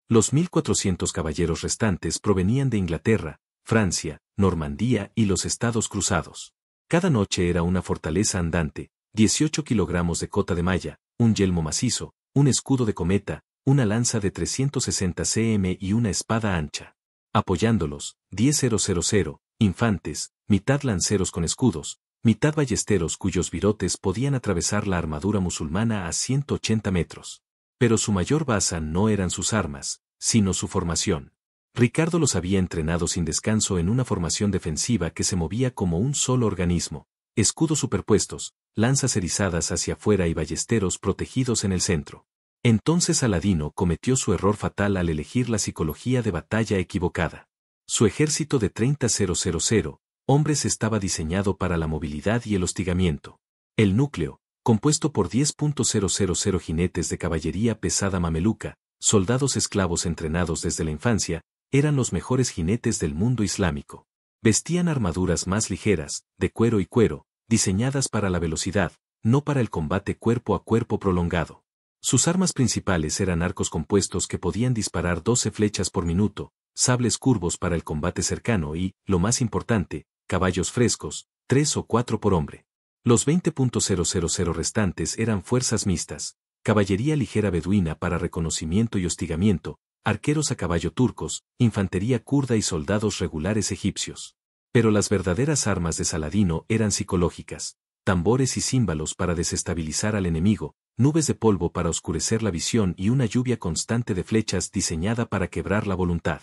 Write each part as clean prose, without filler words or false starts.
Los 1.400 caballeros restantes provenían de Inglaterra, Francia, Normandía y los Estados Cruzados. Cada noche era una fortaleza andante, 18 kilogramos de cota de malla, un yelmo macizo, un escudo de cometa, una lanza de 360 cm y una espada ancha. Apoyándolos, 10.000 infantes, mitad lanceros con escudos, mitad ballesteros cuyos virotes podían atravesar la armadura musulmana a 180 metros. Pero su mayor baza no eran sus armas, sino su formación. Ricardo los había entrenado sin descanso en una formación defensiva que se movía como un solo organismo, escudos superpuestos, lanzas erizadas hacia afuera y ballesteros protegidos en el centro. Entonces Saladino cometió su error fatal al elegir la psicología de batalla equivocada. Su ejército de 30.000 hombres estaba diseñado para la movilidad y el hostigamiento. El núcleo, compuesto por 10.000 jinetes de caballería pesada mameluca, soldados esclavos entrenados desde la infancia, eran los mejores jinetes del mundo islámico. Vestían armaduras más ligeras, de cuero y cuero, diseñadas para la velocidad, no para el combate cuerpo a cuerpo prolongado. Sus armas principales eran arcos compuestos que podían disparar 12 flechas por minuto, sables curvos para el combate cercano y, lo más importante, caballos frescos, 3 o 4 por hombre. Los 20.000 restantes eran fuerzas mixtas, caballería ligera beduina para reconocimiento y hostigamiento, arqueros a caballo turcos, infantería kurda y soldados regulares egipcios. Pero las verdaderas armas de Saladino eran psicológicas, tambores y címbalos para desestabilizar al enemigo, nubes de polvo para oscurecer la visión y una lluvia constante de flechas diseñada para quebrar la voluntad.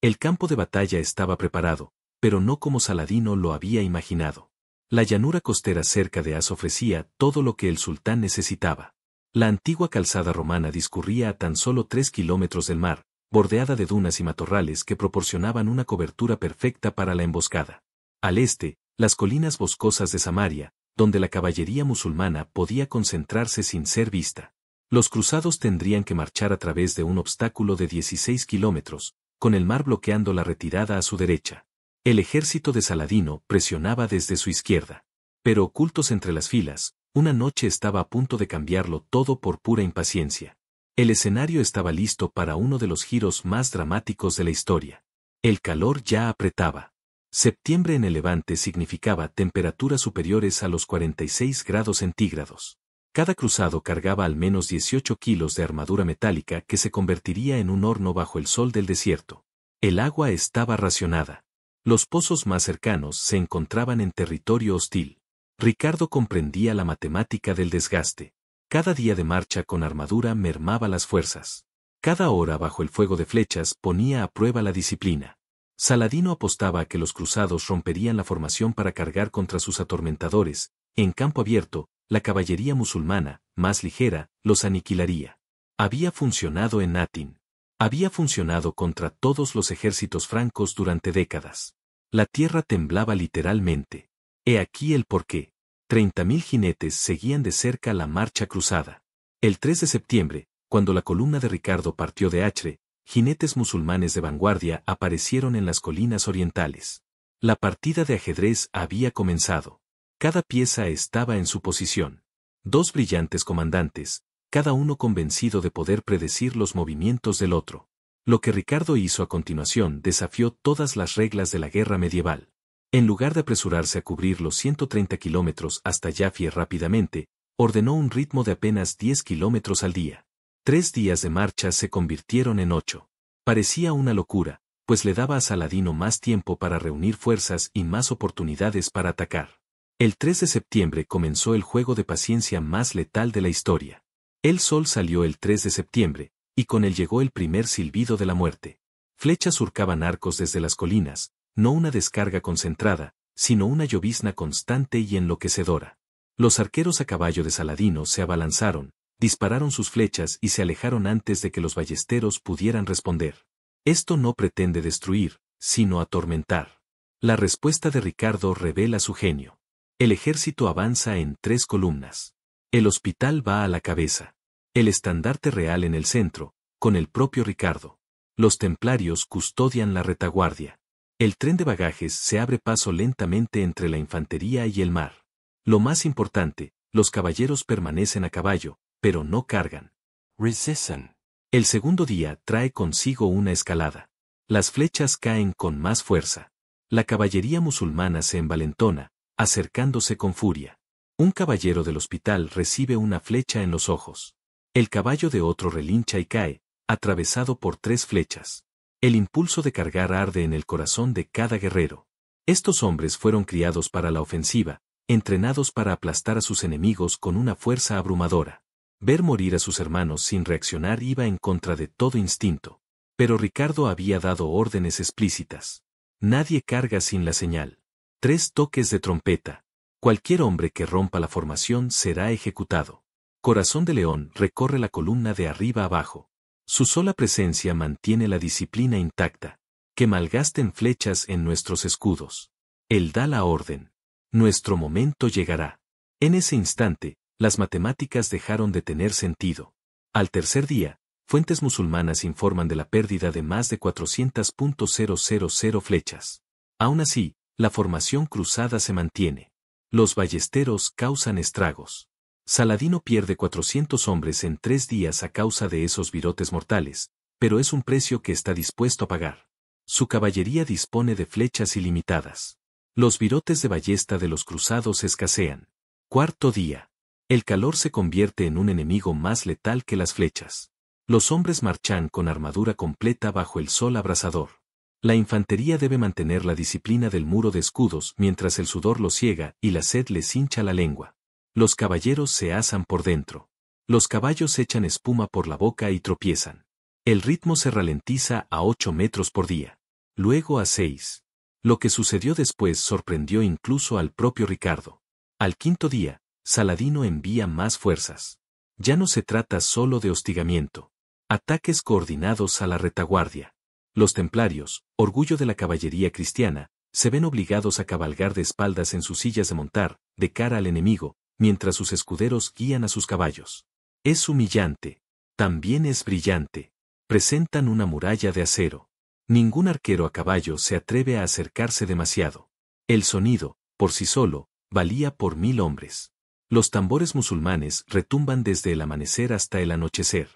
El campo de batalla estaba preparado, pero no como Saladino lo había imaginado. La llanura costera cerca de As ofrecía todo lo que el sultán necesitaba. La antigua calzada romana discurría a tan solo 3 kilómetros del mar, bordeada de dunas y matorrales que proporcionaban una cobertura perfecta para la emboscada. Al este, las colinas boscosas de Samaria, donde la caballería musulmana podía concentrarse sin ser vista. Los cruzados tendrían que marchar a través de un obstáculo de 16 kilómetros, con el mar bloqueando la retirada a su derecha. El ejército de Saladino presionaba desde su izquierda. Pero ocultos entre las filas, una noche estaba a punto de cambiarlo todo por pura impaciencia. El escenario estaba listo para uno de los giros más dramáticos de la historia. El calor ya apretaba. Septiembre en el Levante significaba temperaturas superiores a los 46 grados centígrados. Cada cruzado cargaba al menos 18 kilos de armadura metálica que se convertiría en un horno bajo el sol del desierto. El agua estaba racionada. Los pozos más cercanos se encontraban en territorio hostil. Ricardo comprendía la matemática del desgaste. Cada día de marcha con armadura mermaba las fuerzas. Cada hora bajo el fuego de flechas ponía a prueba la disciplina. Saladino apostaba a que los cruzados romperían la formación para cargar contra sus atormentadores. En campo abierto, la caballería musulmana, más ligera, los aniquilaría. Había funcionado en Natin. Había funcionado contra todos los ejércitos francos durante décadas. La tierra temblaba literalmente. He aquí el porqué. 30.000 jinetes seguían de cerca la marcha cruzada. El 3 de septiembre, cuando la columna de Ricardo partió de Acre, jinetes musulmanes de vanguardia aparecieron en las colinas orientales. La partida de ajedrez había comenzado. Cada pieza estaba en su posición. 2 brillantes comandantes, cada uno convencido de poder predecir los movimientos del otro. Lo que Ricardo hizo a continuación desafió todas las reglas de la guerra medieval. En lugar de apresurarse a cubrir los 130 kilómetros hasta Jaffa rápidamente, ordenó un ritmo de apenas 10 kilómetros al día. 3 días de marcha se convirtieron en 8. Parecía una locura, pues le daba a Saladino más tiempo para reunir fuerzas y más oportunidades para atacar. El 3 de septiembre comenzó el juego de paciencia más letal de la historia. El sol salió el 3 de septiembre, y con él llegó el primer silbido de la muerte. Flechas surcaban arcos desde las colinas, no una descarga concentrada, sino una llovizna constante y enloquecedora. Los arqueros a caballo de Saladino se abalanzaron, dispararon sus flechas y se alejaron antes de que los ballesteros pudieran responder. Esto no pretende destruir, sino atormentar. La respuesta de Ricardo revela su genio. El ejército avanza en 3 columnas. El hospital va a la cabeza. El estandarte real en el centro, con el propio Ricardo. Los templarios custodian la retaguardia. El tren de bagajes se abre paso lentamente entre la infantería y el mar. Lo más importante, los caballeros permanecen a caballo, pero no cargan. Resisten. El segundo día trae consigo una escalada. Las flechas caen con más fuerza. La caballería musulmana se envalentona, acercándose con furia. Un caballero del hospital recibe una flecha en los ojos. El caballo de otro relincha y cae, atravesado por 3 flechas. El impulso de cargar arde en el corazón de cada guerrero. Estos hombres fueron criados para la ofensiva, entrenados para aplastar a sus enemigos con una fuerza abrumadora. Ver morir a sus hermanos sin reaccionar iba en contra de todo instinto. Pero Ricardo había dado órdenes explícitas. Nadie carga sin la señal. 3 toques de trompeta. Cualquier hombre que rompa la formación será ejecutado. Corazón de León recorre la columna de arriba abajo. Su sola presencia mantiene la disciplina intacta. Que malgasten flechas en nuestros escudos. Él da la orden. Nuestro momento llegará. En ese instante, las matemáticas dejaron de tener sentido. Al tercer día, fuentes musulmanas informan de la pérdida de más de 400.000 flechas. Aún así, la formación cruzada se mantiene. Los ballesteros causan estragos. Saladino pierde 400 hombres en 3 días a causa de esos virotes mortales, pero es un precio que está dispuesto a pagar. Su caballería dispone de flechas ilimitadas. Los virotes de ballesta de los cruzados escasean. Cuarto día. El calor se convierte en un enemigo más letal que las flechas. Los hombres marchan con armadura completa bajo el sol abrasador. La infantería debe mantener la disciplina del muro de escudos mientras el sudor los ciega y la sed les hincha la lengua. Los caballeros se asan por dentro. Los caballos echan espuma por la boca y tropiezan. El ritmo se ralentiza a 8 metros por día. Luego a 6. Lo que sucedió después sorprendió incluso al propio Ricardo. Al quinto día, Saladino envía más fuerzas. Ya no se trata solo de hostigamiento. Ataques coordinados a la retaguardia. Los templarios, orgullo de la caballería cristiana, se ven obligados a cabalgar de espaldas en sus sillas de montar, de cara al enemigo, mientras sus escuderos guían a sus caballos. Es humillante. También es brillante. Presentan una muralla de acero. Ningún arquero a caballo se atreve a acercarse demasiado. El sonido, por sí solo, valía por 1000 hombres. Los tambores musulmanes retumban desde el amanecer hasta el anochecer.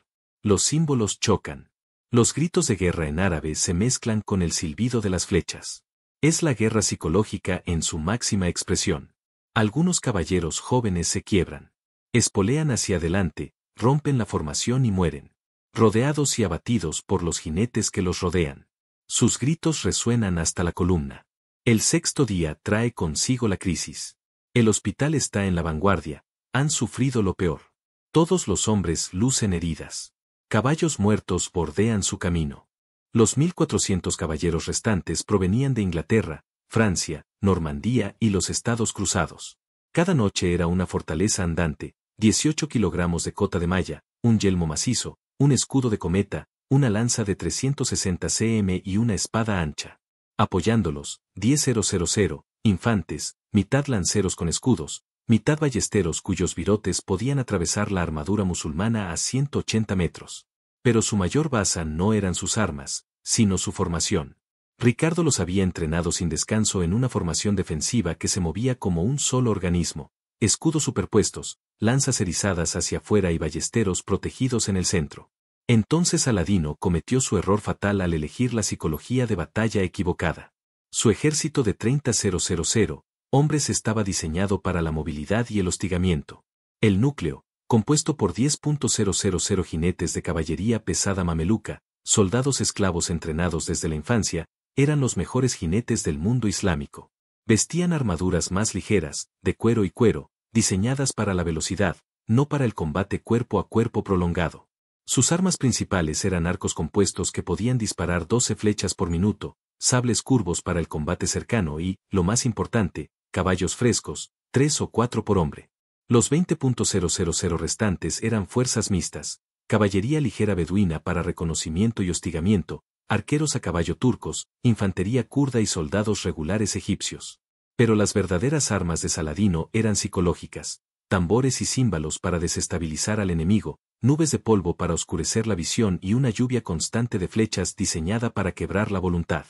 Los símbolos chocan. Los gritos de guerra en árabe se mezclan con el silbido de las flechas. Es la guerra psicológica en su máxima expresión. Algunos caballeros jóvenes se quiebran. Espolean hacia adelante, rompen la formación y mueren. Rodeados y abatidos por los jinetes que los rodean. Sus gritos resuenan hasta la columna. El sexto día trae consigo la crisis. El hospital está en la vanguardia, han sufrido lo peor. Todos los hombres lucen heridas. Caballos muertos bordean su camino. Los 1400 caballeros restantes provenían de Inglaterra, Francia, Normandía y los Estados Cruzados. Cada noche era una fortaleza andante, 18 kilogramos de cota de malla, un yelmo macizo, un escudo de cometa, una lanza de 360 cm y una espada ancha. Apoyándolos, 10.000, infantes, mitad lanceros con escudos, mitad ballesteros cuyos virotes podían atravesar la armadura musulmana a 180 metros. Pero su mayor baza no eran sus armas, sino su formación. Ricardo los había entrenado sin descanso en una formación defensiva que se movía como un solo organismo, escudos superpuestos, lanzas erizadas hacia afuera y ballesteros protegidos en el centro. Entonces Saladino cometió su error fatal al elegir la psicología de batalla equivocada. Su ejército de 30.000 hombres estaba diseñado para la movilidad y el hostigamiento. El núcleo, compuesto por 10.000 jinetes de caballería pesada mameluca, soldados esclavos entrenados desde la infancia, eran los mejores jinetes del mundo islámico. Vestían armaduras más ligeras, de cuero y cuero, diseñadas para la velocidad, no para el combate cuerpo a cuerpo prolongado. Sus armas principales eran arcos compuestos que podían disparar 12 flechas por minuto, sables curvos para el combate cercano y, lo más importante, caballos frescos, 3 o 4 por hombre. Los 20.000 restantes eran fuerzas mixtas, caballería ligera beduina para reconocimiento y hostigamiento, arqueros a caballo turcos, infantería kurda y soldados regulares egipcios. Pero las verdaderas armas de Saladino eran psicológicas, tambores y címbalos para desestabilizar al enemigo, nubes de polvo para oscurecer la visión y una lluvia constante de flechas diseñada para quebrar la voluntad.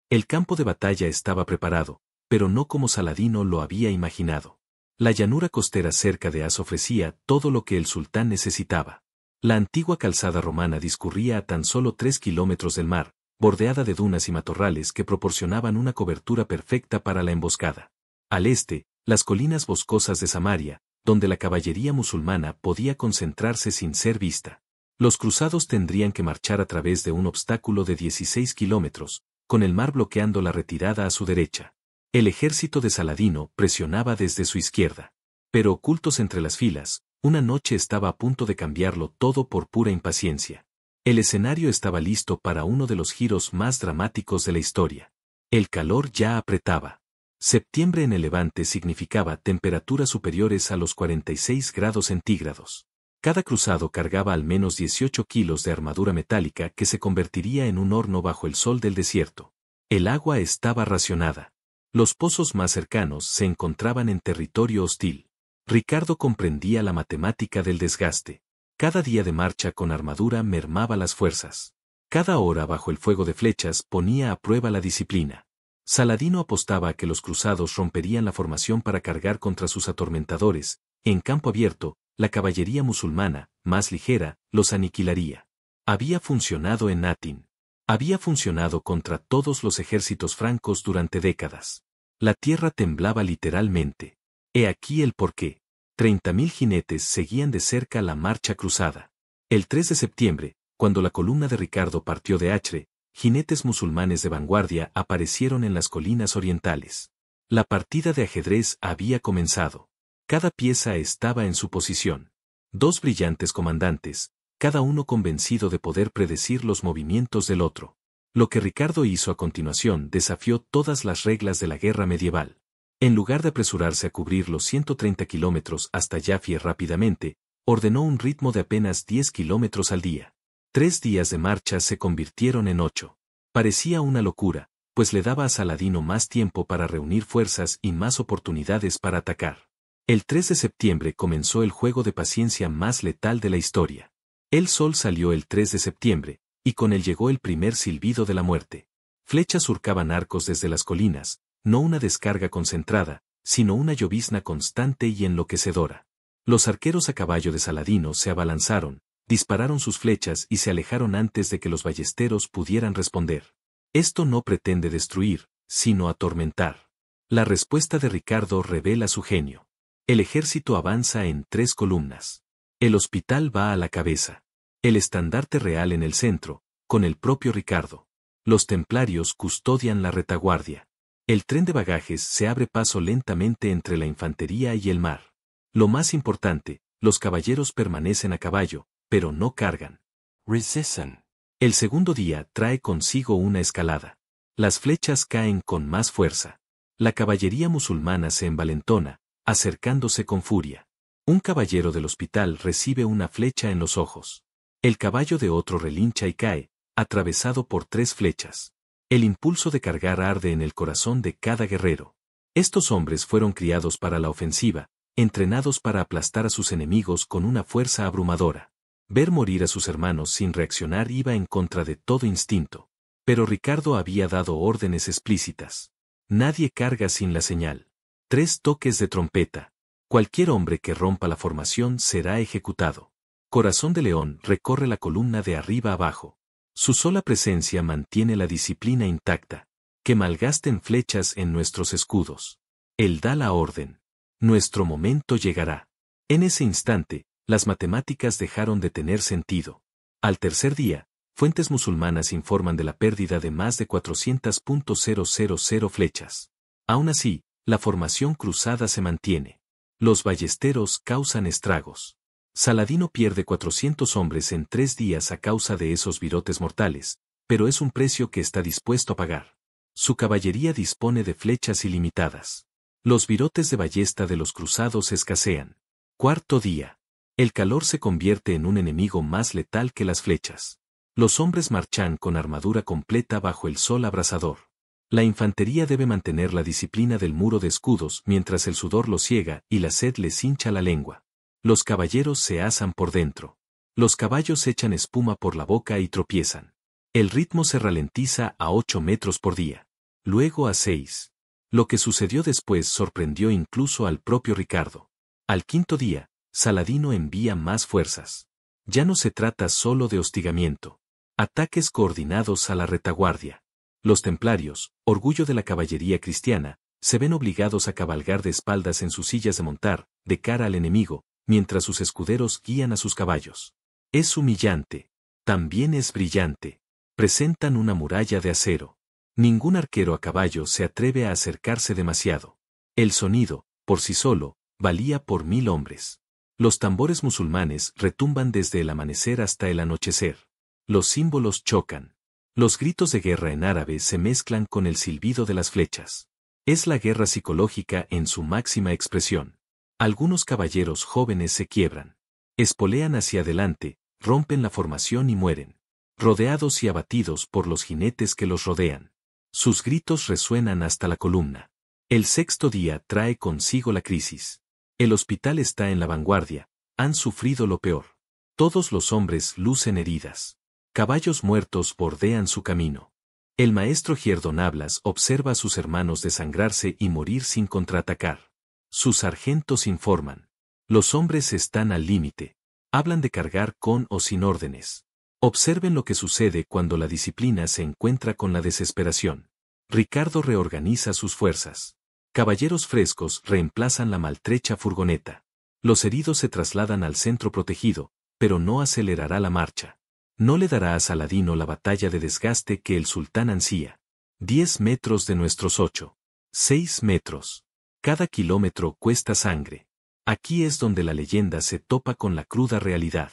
El campo de batalla estaba preparado, pero no como Saladino lo había imaginado. La llanura costera cerca de As ofrecía todo lo que el sultán necesitaba. La antigua calzada romana discurría a tan solo 3 kilómetros del mar, bordeada de dunas y matorrales que proporcionaban una cobertura perfecta para la emboscada. Al este, las colinas boscosas de Samaria, donde la caballería musulmana podía concentrarse sin ser vista. Los cruzados tendrían que marchar a través de un obstáculo de 16 kilómetros, con el mar bloqueando la retirada a su derecha. El ejército de Saladino presionaba desde su izquierda. Pero ocultos entre las filas, una noche estaba a punto de cambiarlo todo por pura impaciencia. El escenario estaba listo para uno de los giros más dramáticos de la historia. El calor ya apretaba. Septiembre en el Levante significaba temperaturas superiores a los 46 grados centígrados. Cada cruzado cargaba al menos 18 kilos de armadura metálica que se convertiría en un horno bajo el sol del desierto. El agua estaba racionada. Los pozos más cercanos se encontraban en territorio hostil. Ricardo comprendía la matemática del desgaste. Cada día de marcha con armadura mermaba las fuerzas. Cada hora bajo el fuego de flechas ponía a prueba la disciplina. Saladino apostaba a que los cruzados romperían la formación para cargar contra sus atormentadores. En campo abierto, la caballería musulmana, más ligera, los aniquilaría. Había funcionado en Natin. Había funcionado contra todos los ejércitos francos durante décadas. La tierra temblaba literalmente. He aquí el porqué. 30.000 jinetes seguían de cerca la marcha cruzada. El 3 de septiembre, cuando la columna de Ricardo partió de Acre, jinetes musulmanes de vanguardia aparecieron en las colinas orientales. La partida de ajedrez había comenzado. Cada pieza estaba en su posición. 2 brillantes comandantes, cada uno convencido de poder predecir los movimientos del otro. Lo que Ricardo hizo a continuación desafió todas las reglas de la guerra medieval. En lugar de apresurarse a cubrir los 130 kilómetros hasta Jaffa rápidamente, ordenó un ritmo de apenas 10 kilómetros al día. 3 días de marcha se convirtieron en 8. Parecía una locura, pues le daba a Saladino más tiempo para reunir fuerzas y más oportunidades para atacar. El 3 de septiembre comenzó el juego de paciencia más letal de la historia. El sol salió el 3 de septiembre, y con él llegó el primer silbido de la muerte. Flechas surcaban arcos desde las colinas, no una descarga concentrada, sino una llovizna constante y enloquecedora. Los arqueros a caballo de Saladino se abalanzaron, dispararon sus flechas y se alejaron antes de que los ballesteros pudieran responder. Esto no pretende destruir, sino atormentar. La respuesta de Ricardo revela su genio. El ejército avanza en 3 columnas. El hospital va a la cabeza. El estandarte real en el centro, con el propio Ricardo. Los templarios custodian la retaguardia. El tren de bagajes se abre paso lentamente entre la infantería y el mar. Lo más importante, los caballeros permanecen a caballo, pero no cargan. Resisten. El segundo día trae consigo una escalada. Las flechas caen con más fuerza. La caballería musulmana se envalentona, acercándose con furia. Un caballero del hospital recibe una flecha en los ojos. El caballo de otro relincha y cae, atravesado por 3 flechas. El impulso de cargar arde en el corazón de cada guerrero. Estos hombres fueron criados para la ofensiva, entrenados para aplastar a sus enemigos con una fuerza abrumadora. Ver morir a sus hermanos sin reaccionar iba en contra de todo instinto. Pero Ricardo había dado órdenes explícitas. Nadie carga sin la señal. 3 toques de trompeta. Cualquier hombre que rompa la formación será ejecutado. Corazón de León recorre la columna de arriba abajo. Su sola presencia mantiene la disciplina intacta. Que malgasten flechas en nuestros escudos. Él da la orden. Nuestro momento llegará. En ese instante, las matemáticas dejaron de tener sentido. Al tercer día, fuentes musulmanas informan de la pérdida de más de 400.000 flechas. Aún así, la formación cruzada se mantiene. Los ballesteros causan estragos. Saladino pierde 400 hombres en 3 días a causa de esos virotes mortales, pero es un precio que está dispuesto a pagar. Su caballería dispone de flechas ilimitadas. Los virotes de ballesta de los cruzados escasean. Cuarto día. El calor se convierte en un enemigo más letal que las flechas. Los hombres marchan con armadura completa bajo el sol abrasador. La infantería debe mantener la disciplina del muro de escudos mientras el sudor los ciega y la sed les hincha la lengua. Los caballeros se asan por dentro. Los caballos echan espuma por la boca y tropiezan. El ritmo se ralentiza a 8 metros por día. Luego a 6. Lo que sucedió después sorprendió incluso al propio Ricardo. Al quinto día, Saladino envía más fuerzas. Ya no se trata solo de hostigamiento. Ataques coordinados a la retaguardia. Los templarios, orgullo de la caballería cristiana, se ven obligados a cabalgar de espaldas en sus sillas de montar, de cara al enemigo, mientras sus escuderos guían a sus caballos. Es humillante. También es brillante. Presentan una muralla de acero. Ningún arquero a caballo se atreve a acercarse demasiado. El sonido, por sí solo, valía por 1000 hombres. Los tambores musulmanes retumban desde el amanecer hasta el anochecer. Los símbolos chocan. Los gritos de guerra en árabe se mezclan con el silbido de las flechas. Es la guerra psicológica en su máxima expresión. Algunos caballeros jóvenes se quiebran. Espolean hacia adelante, rompen la formación y mueren. Rodeados y abatidos por los jinetes que los rodean. Sus gritos resuenan hasta la columna. El sexto día trae consigo la crisis. El hospital está en la vanguardia, han sufrido lo peor. Todos los hombres lucen heridas. Caballos muertos bordean su camino. El maestro Gierdonablas observa a sus hermanos desangrarse y morir sin contraatacar. Sus sargentos informan. Los hombres están al límite. Hablan de cargar con o sin órdenes. Observen lo que sucede cuando la disciplina se encuentra con la desesperación. Ricardo reorganiza sus fuerzas. Caballeros frescos reemplazan la maltrecha furgoneta. Los heridos se trasladan al centro protegido, pero no acelerará la marcha. No le dará a Saladino la batalla de desgaste que el sultán ansía. 10 metros de nuestros 8. 6 metros. Cada kilómetro cuesta sangre. Aquí es donde la leyenda se topa con la cruda realidad.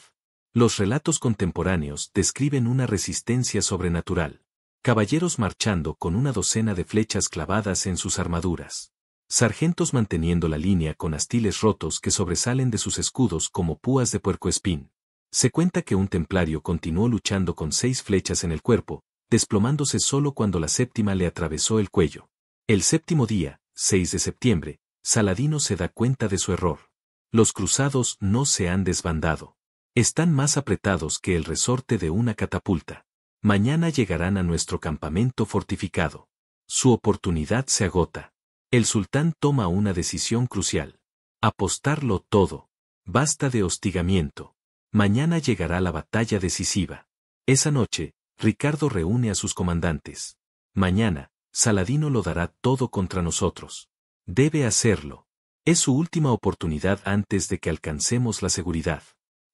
Los relatos contemporáneos describen una resistencia sobrenatural. Caballeros marchando con una docena de flechas clavadas en sus armaduras. Sargentos manteniendo la línea con astiles rotos que sobresalen de sus escudos como púas de puercoespín. Se cuenta que un templario continuó luchando con 6 flechas en el cuerpo, desplomándose solo cuando la séptima le atravesó el cuello. El séptimo día, 6 de septiembre, Saladino se da cuenta de su error. Los cruzados no se han desbandado. Están más apretados que el resorte de una catapulta. Mañana llegarán a nuestro campamento fortificado. Su oportunidad se agota. El sultán toma una decisión crucial. Apostarlo todo. Basta de hostigamiento. Mañana llegará la batalla decisiva. Esa noche, Ricardo reúne a sus comandantes. Mañana, Saladino lo dará todo contra nosotros. Debe hacerlo. Es su última oportunidad antes de que alcancemos la seguridad.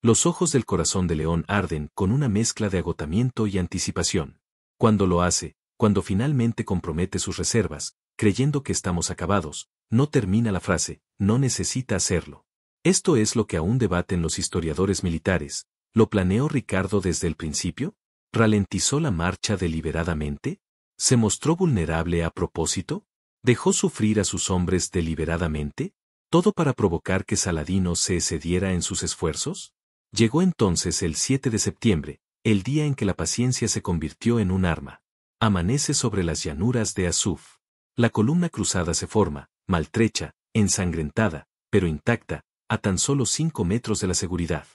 Los ojos del corazón de león arden con una mezcla de agotamiento y anticipación. Cuando lo hace, cuando finalmente compromete sus reservas, creyendo que estamos acabados, no termina la frase, no necesita hacerlo. Esto es lo que aún debaten los historiadores militares. ¿Lo planeó Ricardo desde el principio? ¿Ralentizó la marcha deliberadamente? ¿Se mostró vulnerable a propósito? ¿Dejó sufrir a sus hombres deliberadamente? ¿Todo para provocar que Saladino se excediera en sus esfuerzos? Llegó entonces el 7 de septiembre, el día en que la paciencia se convirtió en un arma. Amanece sobre las llanuras de Asuf. La columna cruzada se forma, maltrecha, ensangrentada, pero intacta, a tan solo 5 metros de la seguridad.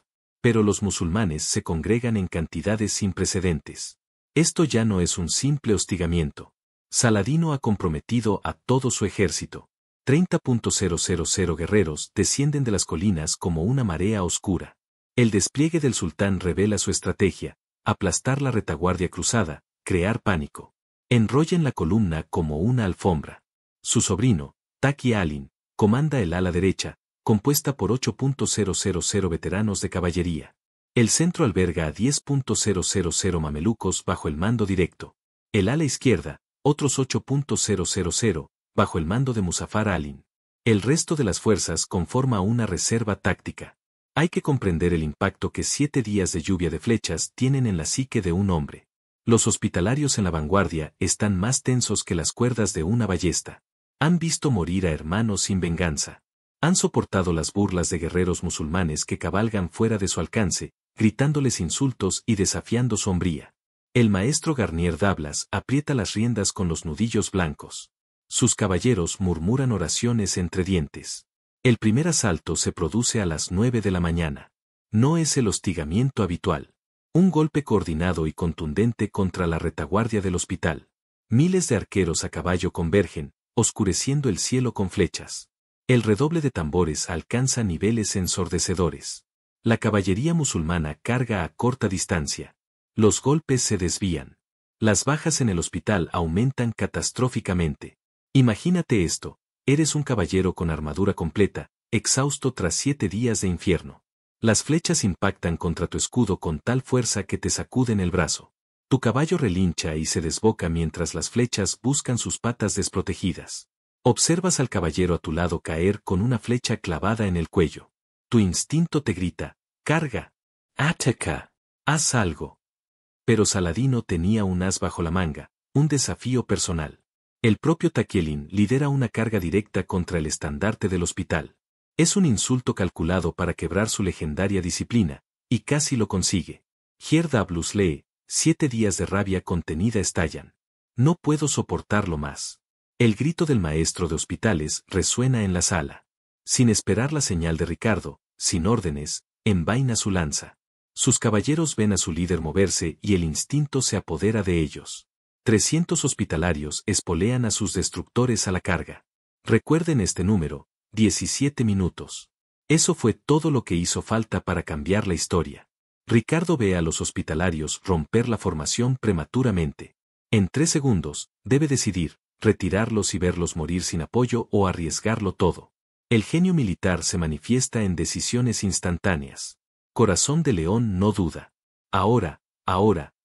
Pero los musulmanes se congregan en cantidades sin precedentes. Esto ya no es un simple hostigamiento. Saladino ha comprometido a todo su ejército. 30.000 guerreros descienden de las colinas como una marea oscura. El despliegue del sultán revela su estrategia: aplastar la retaguardia cruzada, crear pánico. Enrollen la columna como una alfombra. Su sobrino, Taqi Alin, comanda el ala derecha, compuesta por 8.000 veteranos de caballería. El centro alberga a 10.000 mamelucos bajo el mando directo. El ala izquierda, otros 8.000, bajo el mando de Muzaffar Alin. El resto de las fuerzas conforma una reserva táctica. Hay que comprender el impacto que 7 días de lluvia de flechas tienen en la psique de un hombre. Los hospitalarios en la vanguardia están más tensos que las cuerdas de una ballesta. Han visto morir a hermanos sin venganza. Han soportado las burlas de guerreros musulmanes que cabalgan fuera de su alcance, gritándoles insultos y desafiando su hombría. El maestro Garnier Dablas aprieta las riendas con los nudillos blancos. Sus caballeros murmuran oraciones entre dientes. El primer asalto se produce a las 9 de la mañana. No es el hostigamiento habitual. Un golpe coordinado y contundente contra la retaguardia del hospital. Miles de arqueros a caballo convergen, oscureciendo el cielo con flechas. El redoble de tambores alcanza niveles ensordecedores. La caballería musulmana carga a corta distancia. Los golpes se desvían. Las bajas en el hospital aumentan catastróficamente. Imagínate esto, eres un caballero con armadura completa, exhausto tras 7 días de infierno. Las flechas impactan contra tu escudo con tal fuerza que te sacuden el brazo. Tu caballo relincha y se desboca mientras las flechas buscan sus patas desprotegidas. Observas al caballero a tu lado caer con una flecha clavada en el cuello. Tu instinto te grita, carga, ataca, haz algo. Pero Saladino tenía un as bajo la manga, un desafío personal. El propio Taquielin lidera una carga directa contra el estandarte del hospital. Es un insulto calculado para quebrar su legendaria disciplina, y casi lo consigue. Hierdablus lee, 7 días de rabia contenida estallan. No puedo soportarlo más. El grito del maestro de hospitales resuena en la sala. Sin esperar la señal de Ricardo, sin órdenes, envaina su lanza. Sus caballeros ven a su líder moverse y el instinto se apodera de ellos. 300 hospitalarios espolean a sus destructores a la carga. Recuerden este número, 17 minutos. Eso fue todo lo que hizo falta para cambiar la historia. Ricardo ve a los hospitalarios romper la formación prematuramente. En 3 segundos, debe decidir, retirarlos y verlos morir sin apoyo o arriesgarlo todo. El genio militar se manifiesta en decisiones instantáneas. Corazón de León no duda. Ahora,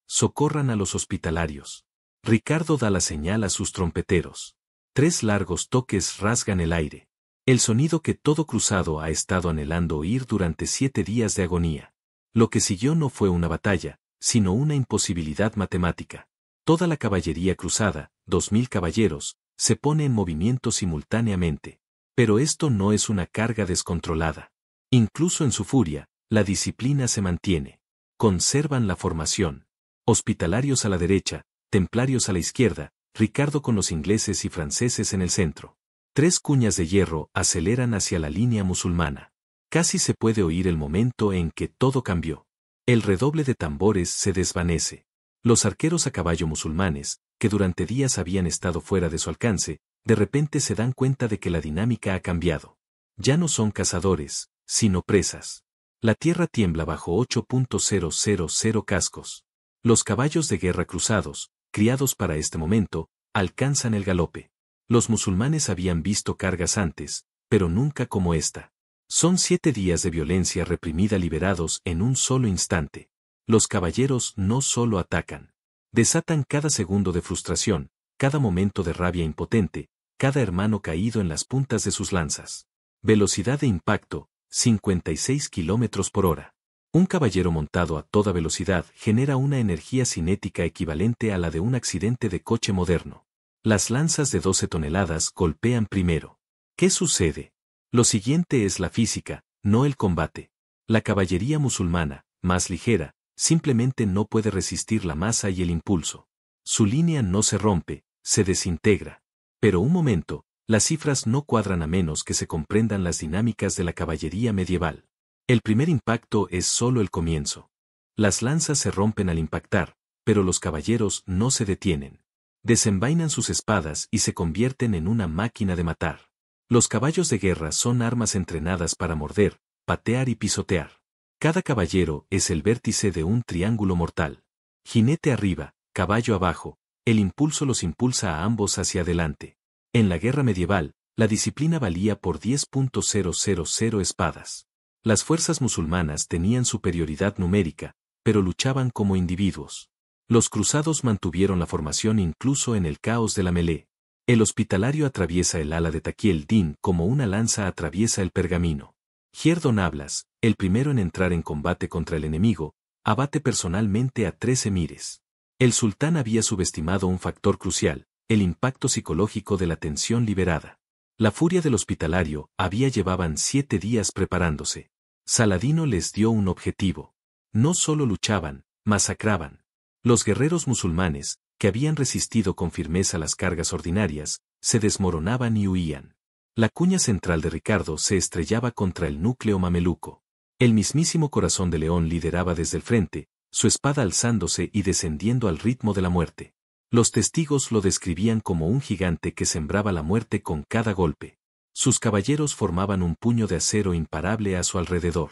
socorran a los hospitalarios. Ricardo da la señal a sus trompeteros. 3 largos toques rasgan el aire. El sonido que todo cruzado ha estado anhelando oír durante 7 días de agonía. Lo que siguió no fue una batalla, sino una imposibilidad matemática. Toda la caballería cruzada, 2000 caballeros, se pone en movimiento simultáneamente. Pero esto no es una carga descontrolada. Incluso en su furia, la disciplina se mantiene. Conservan la formación. Hospitalarios a la derecha, templarios a la izquierda, Ricardo con los ingleses y franceses en el centro. 3 cuñas de hierro aceleran hacia la línea musulmana. Casi se puede oír el momento en que todo cambió. El redoble de tambores se desvanece. Los arqueros a caballo musulmanes, que durante días habían estado fuera de su alcance, de repente se dan cuenta de que la dinámica ha cambiado. Ya no son cazadores, sino presas. La tierra tiembla bajo 8.000 cascos. Los caballos de guerra cruzados, criados para este momento, alcanzan el galope. Los musulmanes habían visto cargas antes, pero nunca como esta. Son 7 días de violencia reprimida liberados en un solo instante. Los caballeros no solo atacan. Desatan cada segundo de frustración, cada momento de rabia impotente, cada hermano caído en las puntas de sus lanzas. Velocidad de impacto, 56 kilómetros por hora. Un caballero montado a toda velocidad genera una energía cinética equivalente a la de un accidente de coche moderno. Las lanzas de 12 toneladas golpean primero. ¿Qué sucede? Lo siguiente es la física, no el combate. La caballería musulmana, más ligera, simplemente no puede resistir la masa y el impulso. Su línea no se rompe, se desintegra. Pero un momento, las cifras no cuadran a menos que se comprendan las dinámicas de la caballería medieval. El primer impacto es solo el comienzo. Las lanzas se rompen al impactar, pero los caballeros no se detienen. Desenvainan sus espadas y se convierten en una máquina de matar. Los caballos de guerra son armas entrenadas para morder, patear y pisotear. Cada caballero es el vértice de un triángulo mortal. Jinete arriba, caballo abajo, el impulso los impulsa a ambos hacia adelante. En la guerra medieval, la disciplina valía por 10.000 espadas. Las fuerzas musulmanas tenían superioridad numérica, pero luchaban como individuos. Los cruzados mantuvieron la formación incluso en el caos de la melee. El hospitalario atraviesa el ala de Taquiel Din como una lanza atraviesa el pergamino. Gierdon Ablas, el primero en entrar en combate contra el enemigo, abate personalmente a 3 emires. El sultán había subestimado un factor crucial, el impacto psicológico de la tensión liberada. La furia del hospitalario llevaban 7 días preparándose. Saladino les dio un objetivo. No solo luchaban, masacraban. Los guerreros musulmanes, que habían resistido con firmeza las cargas ordinarias, se desmoronaban y huían. La cuña central de Ricardo se estrellaba contra el núcleo mameluco. El mismísimo Corazón de León lideraba desde el frente, su espada alzándose y descendiendo al ritmo de la muerte. Los testigos lo describían como un gigante que sembraba la muerte con cada golpe. Sus caballeros formaban un puño de acero imparable a su alrededor.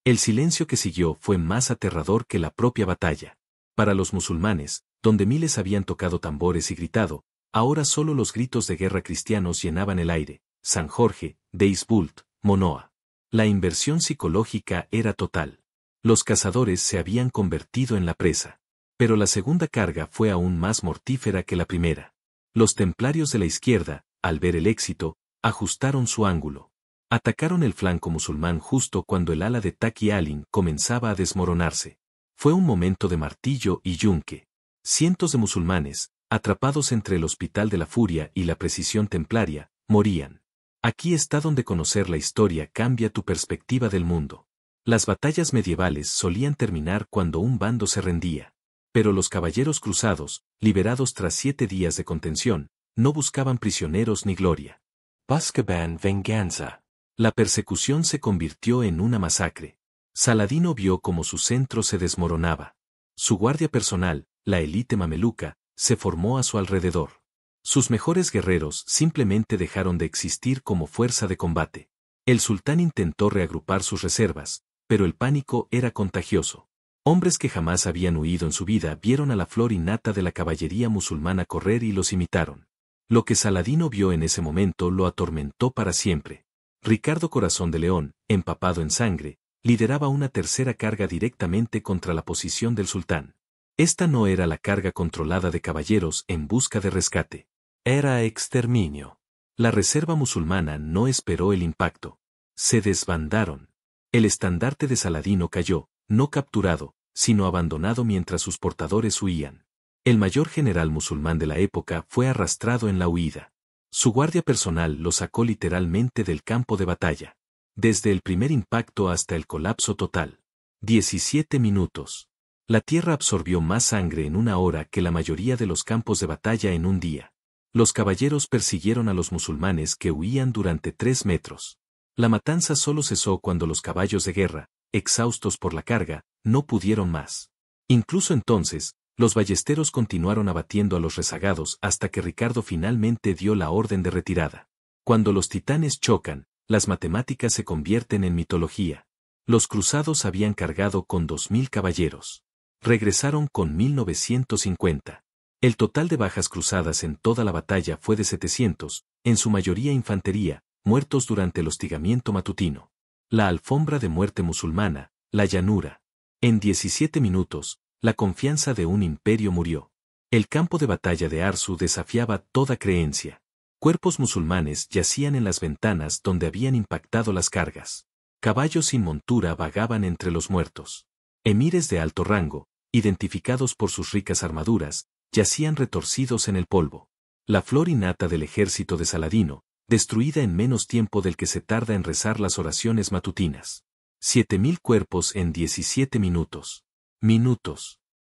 El silencio que siguió fue más aterrador que la propia batalla. Para los musulmanes, donde miles habían tocado tambores y gritado, ahora solo los gritos de guerra cristianos llenaban el aire. San Jorge, Deisbult, Monoa. La inversión psicológica era total. Los cazadores se habían convertido en la presa. Pero la segunda carga fue aún más mortífera que la primera. Los templarios de la izquierda, al ver el éxito, ajustaron su ángulo. Atacaron el flanco musulmán justo cuando el ala de Taqi Alin comenzaba a desmoronarse. Fue un momento de martillo y yunque. Cientos de musulmanes, atrapados entre el hospital de la furia y la precisión templaria, morían. Aquí está donde conocer la historia cambia tu perspectiva del mundo. Las batallas medievales solían terminar cuando un bando se rendía. Pero los caballeros cruzados, liberados tras 7 días de contención, no buscaban prisioneros ni gloria. Buscaban venganza. La persecución se convirtió en una masacre. Saladino vio cómo su centro se desmoronaba. Su guardia personal, la élite mameluca, se formó a su alrededor. Sus mejores guerreros simplemente dejaron de existir como fuerza de combate. El sultán intentó reagrupar sus reservas, pero el pánico era contagioso. Hombres que jamás habían huido en su vida vieron a la flor innata de la caballería musulmana correr y los imitaron. Lo que Saladino vio en ese momento lo atormentó para siempre. Ricardo Corazón de León, empapado en sangre, lideraba una tercera carga directamente contra la posición del sultán. Esta no era la carga controlada de caballeros en busca de rescate. Era exterminio. La reserva musulmana no esperó el impacto. Se desbandaron. El estandarte de Saladino cayó, no capturado, sino abandonado mientras sus portadores huían. El mayor general musulmán de la época fue arrastrado en la huida. Su guardia personal lo sacó literalmente del campo de batalla. Desde el primer impacto hasta el colapso total. 17 minutos. La tierra absorbió más sangre en una hora que la mayoría de los campos de batalla en un día. Los caballeros persiguieron a los musulmanes que huían durante 3 metros. La matanza solo cesó cuando los caballos de guerra, exhaustos por la carga, no pudieron más. Incluso entonces, los ballesteros continuaron abatiendo a los rezagados hasta que Ricardo finalmente dio la orden de retirada. Cuando los titanes chocan, las matemáticas se convierten en mitología. Los cruzados habían cargado con 2000 caballeros. Regresaron con 1950. El total de bajas cruzadas en toda la batalla fue de 700, en su mayoría infantería, muertos durante el hostigamiento matutino. La alfombra de muerte musulmana, la llanura. En 17 minutos, la confianza de un imperio murió. El campo de batalla de Arzu desafiaba toda creencia. Cuerpos musulmanes yacían en las ventanas donde habían impactado las cargas. Caballos sin montura vagaban entre los muertos. Emires de alto rango, identificados por sus ricas armaduras, yacían retorcidos en el polvo. La flor innata del ejército de Saladino, destruida en menos tiempo del que se tarda en rezar las oraciones matutinas. 7000 cuerpos en 17 minutos.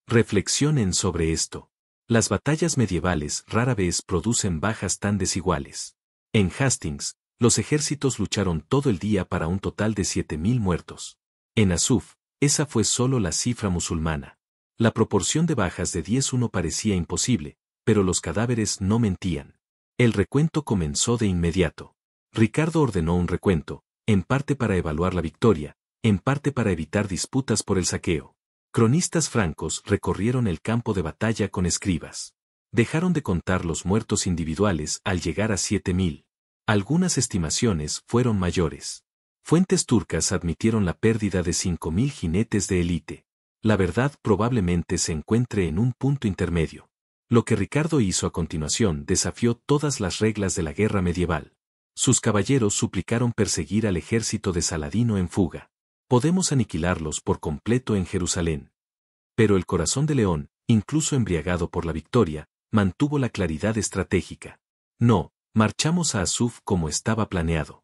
Reflexionen sobre esto. Las batallas medievales rara vez producen bajas tan desiguales. En Hastings, los ejércitos lucharon todo el día para un total de 7000 muertos. En Asuf, esa fue solo la cifra musulmana. La proporción de bajas de 10-1 parecía imposible, pero los cadáveres no mentían. El recuento comenzó de inmediato. Ricardo ordenó un recuento, en parte para evaluar la victoria, en parte para evitar disputas por el saqueo. Cronistas francos recorrieron el campo de batalla con escribas. Dejaron de contar los muertos individuales al llegar a 7000. Algunas estimaciones fueron mayores. Fuentes turcas admitieron la pérdida de 5000 jinetes de élite. La verdad probablemente se encuentre en un punto intermedio. Lo que Ricardo hizo a continuación desafió todas las reglas de la guerra medieval. Sus caballeros suplicaron perseguir al ejército de Saladino en fuga. Podemos aniquilarlos por completo en Jerusalén. Pero el Corazón de León, incluso embriagado por la victoria, mantuvo la claridad estratégica. No, marchamos a Asuf como estaba planeado.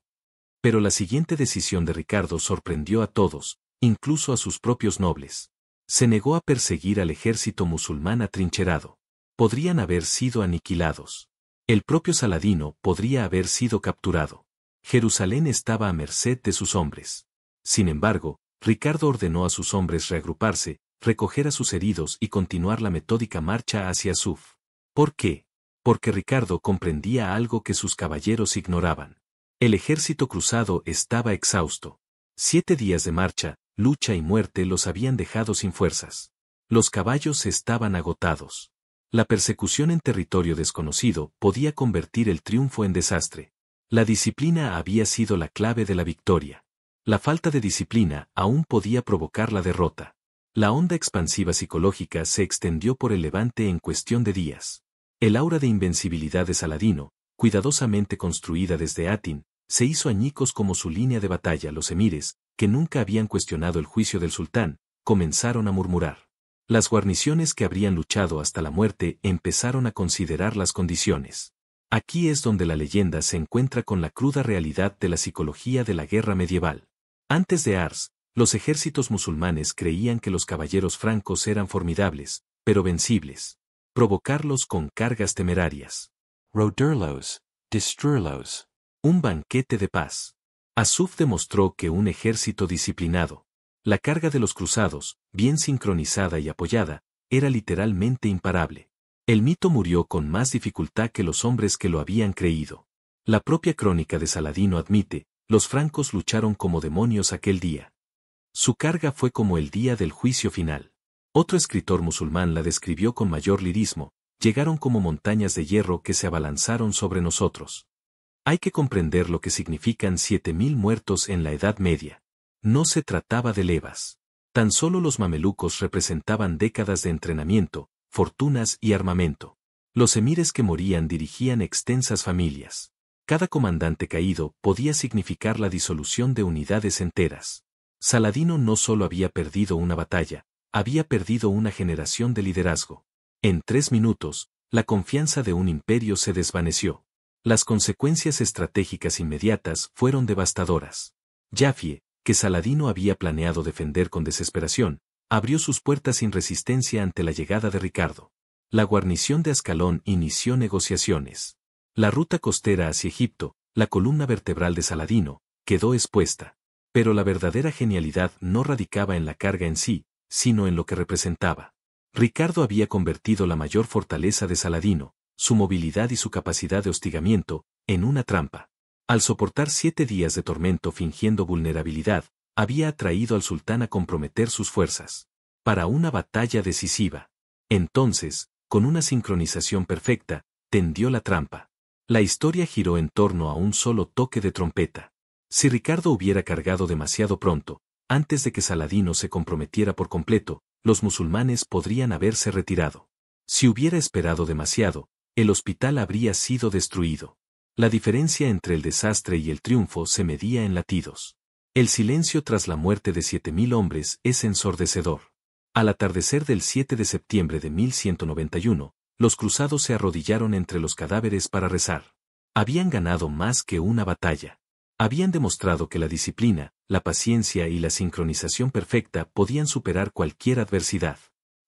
Pero la siguiente decisión de Ricardo sorprendió a todos, incluso a sus propios nobles. Se negó a perseguir al ejército musulmán atrincherado. Podrían haber sido aniquilados. El propio Saladino podría haber sido capturado. Jerusalén estaba a merced de sus hombres. Sin embargo, Ricardo ordenó a sus hombres reagruparse, recoger a sus heridos y continuar la metódica marcha hacia Asuf. ¿Por qué? Porque Ricardo comprendía algo que sus caballeros ignoraban. El ejército cruzado estaba exhausto. 7 días de marcha, lucha y muerte los habían dejado sin fuerzas. Los caballos estaban agotados. La persecución en territorio desconocido podía convertir el triunfo en desastre. La disciplina había sido la clave de la victoria. La falta de disciplina aún podía provocar la derrota. La onda expansiva psicológica se extendió por el Levante en cuestión de días. El aura de invencibilidad de Saladino, cuidadosamente construida desde Atin, se hizo añicos como su línea de batalla. Los emires, que nunca habían cuestionado el juicio del sultán, comenzaron a murmurar. Las guarniciones que habrían luchado hasta la muerte empezaron a considerar las condiciones. Aquí es donde la leyenda se encuentra con la cruda realidad de la psicología de la guerra medieval. Antes de Ars, los ejércitos musulmanes creían que los caballeros francos eran formidables, pero vencibles. Provocarlos con cargas temerarias. Roderlos, destruirlos. Un banquete de paz. Asuf demostró que un ejército disciplinado, la carga de los cruzados, bien sincronizada y apoyada, era literalmente imparable. El mito murió con más dificultad que los hombres que lo habían creído. La propia crónica de Saladino admite, los francos lucharon como demonios aquel día. Su carga fue como el día del juicio final. Otro escritor musulmán la describió con mayor lirismo, llegaron como montañas de hierro que se abalanzaron sobre nosotros. Hay que comprender lo que significan 7.000 muertos en la Edad Media. No se trataba de levas. Tan solo los mamelucos representaban décadas de entrenamiento, fortunas y armamento. Los emires que morían dirigían extensas familias. Cada comandante caído podía significar la disolución de unidades enteras. Saladino no solo había perdido una batalla, había perdido una generación de liderazgo. En 3 minutos, la confianza de un imperio se desvaneció. Las consecuencias estratégicas inmediatas fueron devastadoras. Jafie, que Saladino había planeado defender con desesperación, abrió sus puertas sin resistencia ante la llegada de Ricardo. La guarnición de Ascalón inició negociaciones. La ruta costera hacia Egipto, la columna vertebral de Saladino, quedó expuesta. Pero la verdadera genialidad no radicaba en la carga en sí, sino en lo que representaba. Ricardo había convertido la mayor fortaleza de Saladino, su movilidad y su capacidad de hostigamiento, en una trampa. Al soportar 7 días de tormento fingiendo vulnerabilidad, había atraído al sultán a comprometer sus fuerzas. Para una batalla decisiva. Entonces, con una sincronización perfecta, tendió la trampa. La historia giró en torno a un solo toque de trompeta. Si Ricardo hubiera cargado demasiado pronto, antes de que Saladino se comprometiera por completo, los musulmanes podrían haberse retirado. Si hubiera esperado demasiado, el hospital habría sido destruido. La diferencia entre el desastre y el triunfo se medía en latidos. El silencio tras la muerte de 7.000 hombres es ensordecedor. Al atardecer del 7 de septiembre de 1191, los cruzados se arrodillaron entre los cadáveres para rezar. Habían ganado más que una batalla. Habían demostrado que la disciplina, la paciencia y la sincronización perfecta podían superar cualquier adversidad.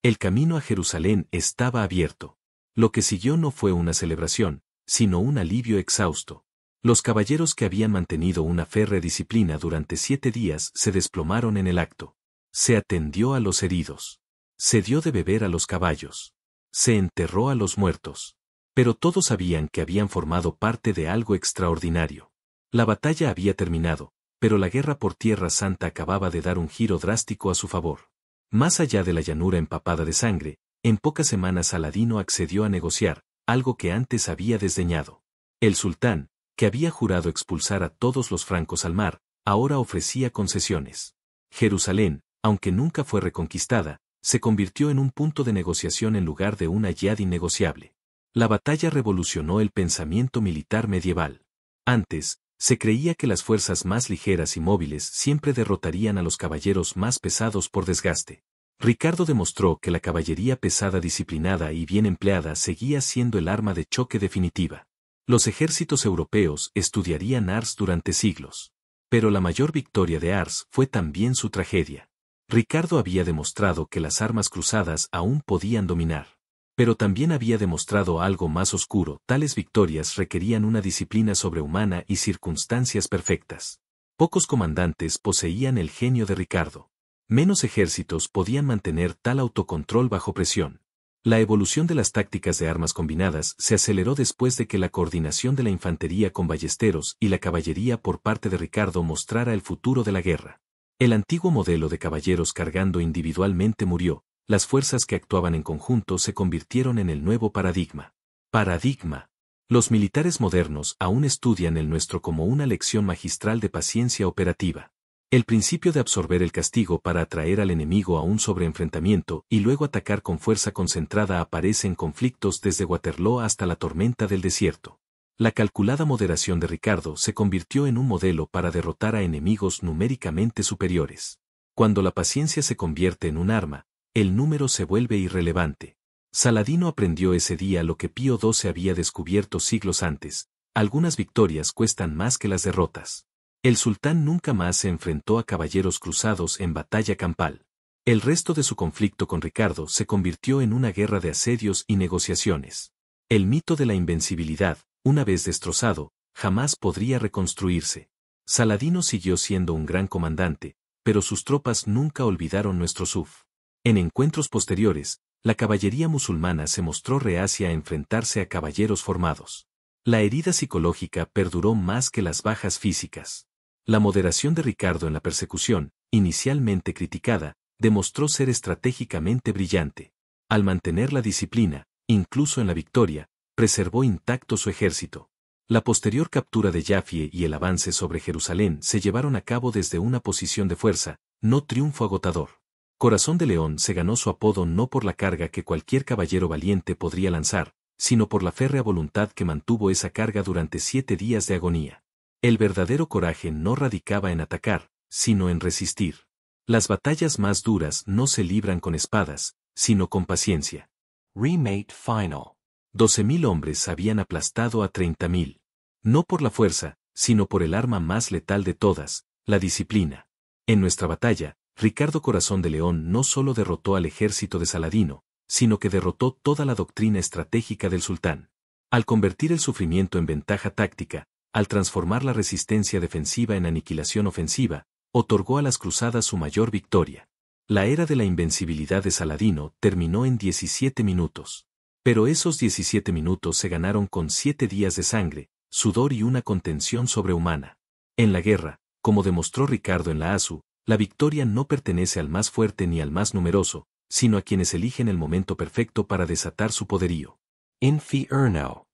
El camino a Jerusalén estaba abierto. Lo que siguió no fue una celebración, sino un alivio exhausto. Los caballeros que habían mantenido una férrea disciplina durante 7 días se desplomaron en el acto. Se atendió a los heridos. Se dio de beber a los caballos. Se enterró a los muertos. Pero todos sabían que habían formado parte de algo extraordinario. La batalla había terminado, pero la guerra por Tierra Santa acababa de dar un giro drástico a su favor. Más allá de la llanura empapada de sangre, en pocas semanas Saladino accedió a negociar, algo que antes había desdeñado. El sultán, que había jurado expulsar a todos los francos al mar, ahora ofrecía concesiones. Jerusalén, aunque nunca fue reconquistada, se convirtió en un punto de negociación en lugar de una yad innegociable. La batalla revolucionó el pensamiento militar medieval. Antes, se creía que las fuerzas más ligeras y móviles siempre derrotarían a los caballeros más pesados por desgaste. Ricardo demostró que la caballería pesada, disciplinada y bien empleada seguía siendo el arma de choque definitiva. Los ejércitos europeos estudiarían Ars durante siglos. Pero la mayor victoria de Ars fue también su tragedia. Ricardo había demostrado que las armas cruzadas aún podían dominar. Pero también había demostrado algo más oscuro. Tales victorias requerían una disciplina sobrehumana y circunstancias perfectas. Pocos comandantes poseían el genio de Ricardo. Menos ejércitos podían mantener tal autocontrol bajo presión. La evolución de las tácticas de armas combinadas se aceleró después de que la coordinación de la infantería con ballesteros y la caballería por parte de Ricardo mostrara el futuro de la guerra. El antiguo modelo de caballeros cargando individualmente murió, las fuerzas que actuaban en conjunto se convirtieron en el nuevo paradigma. Paradigma. Los militares modernos aún estudian el nuestro como una lección magistral de paciencia operativa. El principio de absorber el castigo para atraer al enemigo a un sobreenfrentamiento y luego atacar con fuerza concentrada aparece en conflictos desde Waterloo hasta la tormenta del desierto. La calculada moderación de Ricardo se convirtió en un modelo para derrotar a enemigos numéricamente superiores. Cuando la paciencia se convierte en un arma, el número se vuelve irrelevante. Saladino aprendió ese día lo que Pío XII había descubierto siglos antes: algunas victorias cuestan más que las derrotas. El sultán nunca más se enfrentó a caballeros cruzados en batalla campal. El resto de su conflicto con Ricardo se convirtió en una guerra de asedios y negociaciones. El mito de la invencibilidad, una vez destrozado, jamás podría reconstruirse. Saladino siguió siendo un gran comandante, pero sus tropas nunca olvidaron nuestro suf. En encuentros posteriores, la caballería musulmana se mostró reacia a enfrentarse a caballeros formados. La herida psicológica perduró más que las bajas físicas. La moderación de Ricardo en la persecución, inicialmente criticada, demostró ser estratégicamente brillante. Al mantener la disciplina, incluso en la victoria, preservó intacto su ejército. La posterior captura de Jafie y el avance sobre Jerusalén se llevaron a cabo desde una posición de fuerza, no triunfo agotador. Corazón de León se ganó su apodo no por la carga que cualquier caballero valiente podría lanzar, sino por la férrea voluntad que mantuvo esa carga durante 7 días de agonía. El verdadero coraje no radicaba en atacar, sino en resistir. Las batallas más duras no se libran con espadas, sino con paciencia. Remate final. 12.000 hombres habían aplastado a 30.000. No por la fuerza, sino por el arma más letal de todas, la disciplina. En nuestra batalla, Ricardo Corazón de León no solo derrotó al ejército de Saladino, sino que derrotó toda la doctrina estratégica del sultán. Al convertir el sufrimiento en ventaja táctica, al transformar la resistencia defensiva en aniquilación ofensiva, otorgó a las cruzadas su mayor victoria. La era de la invencibilidad de Saladino terminó en 17 minutos. Pero esos 17 minutos se ganaron con 7 días de sangre, sudor y una contención sobrehumana. En la guerra, como demostró Ricardo en la Azu, la victoria no pertenece al más fuerte ni al más numeroso, sino a quienes eligen el momento perfecto para desatar su poderío. Infierno.